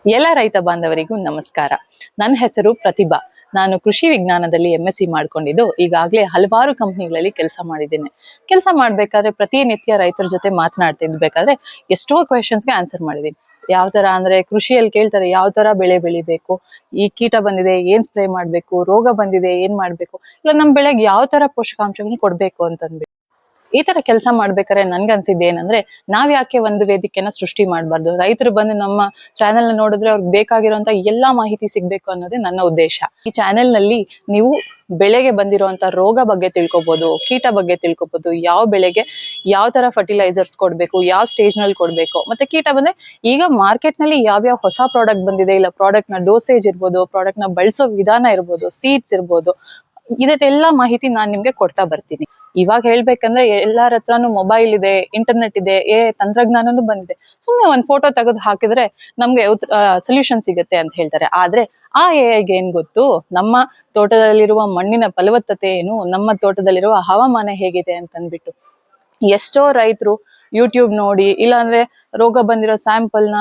ಎಲ್ಲ ರೈತ ಬಾಂಧವರಿಗೂ ನಮಸ್ಕಾರ. ನನ್ನ ಹೆಸರು ಪ್ರತಿಭಾ. ನಾನು ಕೃಷಿ ವಿಜ್ಞಾನದಲ್ಲಿ MSc ಮಾಡ್ಕೊಂಡಿದ್ದು ಈಗಾಗಲೇ ಹಲವಾರು ಕಂಪನಿಗಳಲ್ಲಿ ಕೆಲಸ ಮಾಡಿದ್ದೇನೆ. ಕೆಲಸ ಮಾಡ್ಬೇಕಾದ್ರೆ ಪ್ರತಿನಿತ್ಯ ರೈತರ ಜೊತೆ ಮಾತನಾಡ್ತಿರ್ಬೇಕಾದ್ರೆ ಎಷ್ಟೋ ಕ್ವೆಶನ್ಸ್ಗೆ ಆನ್ಸರ್ ಮಾಡಿದ್ದೀನಿ. ಯಾವ ತರ ಅಂದ್ರೆ ಕೃಷಿಯಲ್ಲಿ ಕೇಳ್ತಾರೆ ಯಾವ ತರ ಬೆಳೆ ಬೆಳಿಬೇಕು, ಈ ಕೀಟ ಬಂದಿದೆ ಏನ್ ಸ್ಪ್ರೇ ಮಾಡ್ಬೇಕು, ರೋಗ ಬಂದಿದೆ ಏನ್ ಮಾಡ್ಬೇಕು, ಇಲ್ಲ ನಮ್ ಬೆಳೆಗೆ ಯಾವ ತರ ಪೋಷಕಾಂಶಗಳನ್ನ ಕೊಡ್ಬೇಕು ಅಂತಂದ್ಬಿಟ್ಟು ಈ ತರ ಕೆಲಸ ಮಾಡ್ಬೇಕಾದ್ರೆ ನನ್ಗನ್ಸಿದ್ದು ಏನಂದ್ರೆ ನಾವ್ ಯಾಕೆ ಒಂದು ವೇದಿಕೆನ ಸೃಷ್ಟಿ ಮಾಡ್ಬಾರ್ದು, ರೈತರು ಬಂದು ನಮ್ಮ ಚಾನೆಲ್ ನೋಡಿದ್ರೆ ಅವ್ರಿಗೆ ಬೇಕಾಗಿರುವಂತ ಎಲ್ಲಾ ಮಾಹಿತಿ ಸಿಗ್ಬೇಕು ಅನ್ನೋದೇ ನನ್ನ ಉದ್ದೇಶ. ಈ ಚಾನೆಲ್ ನಲ್ಲಿ ನೀವು ಬೆಳೆಗೆ ಬಂದಿರುವಂತ ರೋಗ ಬಗ್ಗೆ ತಿಳ್ಕೊಬಹುದು, ಕೀಟ ಬಗ್ಗೆ ತಿಳ್ಕೊಬಹುದು, ಯಾವ ಬೆಳೆಗೆ ಯಾವ ತರ ಫರ್ಟಿಲೈಸರ್ಸ್ ಕೊಡ್ಬೇಕು, ಯಾವ ಸ್ಟೇಜ್ ನಲ್ಲಿ ಕೊಡ್ಬೇಕು, ಮತ್ತೆ ಕೀಟ ಬಂದ್ರೆ ಈಗ ಮಾರ್ಕೆಟ್ ನಲ್ಲಿ ಯಾವ್ಯಾವ ಹೊಸ ಪ್ರಾಡಕ್ಟ್ ಬಂದಿದೆ, ಇಲ್ಲ ಪ್ರಾಡಕ್ಟ್ ನ ಡೋಸೇಜ್ ಇರ್ಬೋದು, ಪ್ರಾಡಕ್ಟ್ ನ ಬಳಸೋ ವಿಧಾನ ಇರ್ಬೋದು, ಸೀಡ್ಸ್ ಇರ್ಬೋದು, ಇದೆಲ್ಲ ಮಾಹಿತಿ ನಾನ್ ನಿಮ್ಗೆ ಕೊಡ್ತಾ ಬರ್ತೀನಿ. ಇವಾಗ ಹೇಳ್ಬೇಕಂದ್ರೆ ಎಲ್ಲಾರ ಹತ್ರನು ಮೊಬೈಲ್ ಇದೆ, ಇಂಟರ್ನೆಟ್ ಇದೆ, ತಂತ್ರಜ್ಞಾನನು ಬಂದಿದೆ. ಸುಮ್ನೆ ಒಂದ್ ಫೋಟೋ ತೆಗೆದು ಹಾಕಿದ್ರೆ ನಮ್ಗೆ ಸೊಲ್ಯೂಷನ್ ಸಿಗುತ್ತೆ ಅಂತ ಹೇಳ್ತಾರೆ. ಆದ್ರೆ ಆ ಎಐಗೆ ಏನ್ ಗೊತ್ತು, ನಮ್ಮ ತೋಟದಲ್ಲಿರುವ ಮಣ್ಣಿನ ಫಲವತ್ತತೆ ಏನು, ನಮ್ಮ ತೋಟದಲ್ಲಿರುವ ಹವಾಮಾನ ಹೇಗಿದೆ ಅಂತ ಅಂದ್ಬಿಟ್ಟು ಎಷ್ಟೋ ರೈತರು ಯೂಟ್ಯೂಬ್ ನೋಡಿ ಇಲ್ಲಾಂದ್ರೆ ರೋಗ ಬಂದಿರೋ ಸ್ಯಾಂಪಲ್ ನ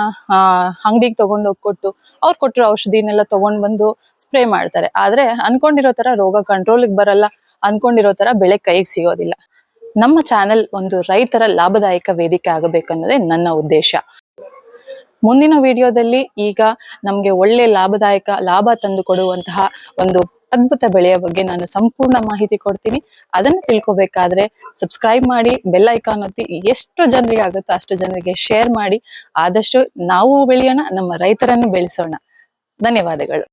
ಅಂಗಡಿಗೆ ತಗೊಂಡೋಗಿ ಕೊಟ್ಟು ಅವ್ರು ಕೊಟ್ಟಿರೋ ಔಷಧಿನೆಲ್ಲ ತಗೊಂಡ್ ಬಂದು ಸ್ಪ್ರೇ ಮಾಡ್ತಾರೆ. ಆದ್ರೆ ಅನ್ಕೊಂಡಿರೋ ತರ ರೋಗ ಕಂಟ್ರೋಲ್ಗೆ ಬರಲ್ಲ, ಅನ್ಕೊಂಡಿರೋ ತರ ಬೆಳೆ ಕೈಗೆ ಸಿಗೋದಿಲ್ಲ. ನಮ್ಮ ಚಾನೆಲ್ ಒಂದು ರೈತರ ಲಾಭದಾಯಕ ವೇದಿಕೆ ಆಗಬೇಕನ್ನೋದೇ ನನ್ನ ಉದ್ದೇಶ. ಮುಂದಿನ ವಿಡಿಯೋದಲ್ಲಿ ಈಗ ನಮ್ಗೆ ಒಳ್ಳೆ ಲಾಭ ತಂದು ಕೊಡುವಂತಹ ಒಂದು ಅದ್ಭುತ ಬೆಳೆಯ ಬಗ್ಗೆ ನಾನು ಸಂಪೂರ್ಣ ಮಾಹಿತಿ ಕೊಡ್ತೀನಿ. ಅದನ್ನ ತಿಳ್ಕೊಬೇಕಾದ್ರೆ ಸಬ್ಸ್ಕ್ರೈಬ್ ಮಾಡಿ, ಬೆಲ್ ಐಕಾನ್ ಒತ್ತಿ, ಎಷ್ಟು ಜನರಿಗೆ ಆಗುತ್ತೋ ಅಷ್ಟು ಜನರಿಗೆ ಶೇರ್ ಮಾಡಿ. ಆದಷ್ಟು ನಾವು ಬೆಳೆಯೋಣ, ನಮ್ಮ ರೈತರನ್ನು ಬೆಳೆಸೋಣ. ಧನ್ಯವಾದಗಳು.